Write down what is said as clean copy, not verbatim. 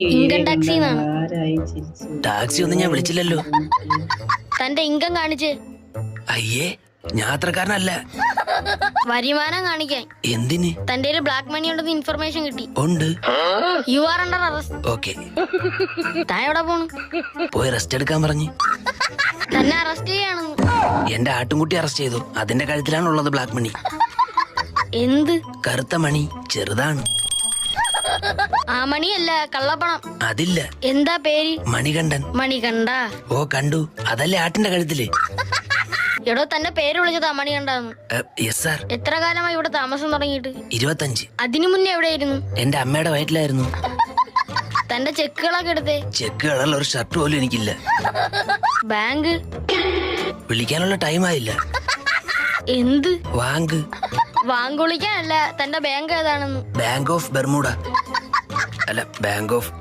Income taxi taxi ഒന്നും ഞാൻ വിളിച്ചില്ലല്ലോ. തന്റെ ഇൻകം കാണിച്ച്. അയ്യേ, ഞാൻ അത്രക്കാരനല്ല. വരുമാനം കാണിക്കാൻ. എന്തിന്? തന്റെ ബ്ലാക്ക് മണി ഉണ്ടെന്ന് ഇൻഫർമേഷൻ കിട്ടി. ഉണ്ട്. You are under arrest. Okay, താൻ എവിടെ പോണു? പോയി റെസ്റ്റ് എടുക്കാൻ പറഞ്ഞു. തന്നെ അറസ്റ്റ് ചെയ്യാണ്. എന്റെ ആട്ടുംകുട്ടി അറസ്റ്റ് ചെയ്തു. അതിന്റെ കഴുത്തിലാണുള്ളത് ബ്ലാക്ക് മണി. എന്ത്? കറുത്ത മണി, ചെറുതാണ്. ആ മണിയല്ല, കള്ളപ്പണം. അതില്ല. എന്താ പേര്? മണികണ്ഠൻ. മണി കണ്ട? ഓ കണ്ടു. അതല്ലേ ആട്ടിന്റെ കഴുത്തില്. എടോ, തന്റെ പേര് വിളിച്ചതാ മണി കണ്ടാന്ന്. Yes sir. എത്ര കാലമായി ഇവിടെ താമസം തുടങ്ങിയിട്ട്? 25. അതിനു മുന്നേ എവിടെയായിരുന്നു? എന്റെ അമ്മയുടെ വയറ്റിലായിരുന്നു. തന്റെ ചെക്കുകളൊക്കെ എടുത്തേ. ചെക്ക് കളറിൽ ഒരു ഷർട്ട് പോലും എനിക്കില്ല. ബാങ്ക് വിളിക്കാനുള്ള ടൈം ആയില്ല. എന്ത് വാങ്ക്? വാങ്ക് വിളിക്കാനല്ല, തന്റെ ബാങ്ക് ഏതാണെന്ന്. Bank of Bermuda. അല്ല, ബാങ്ക് ഓഫ്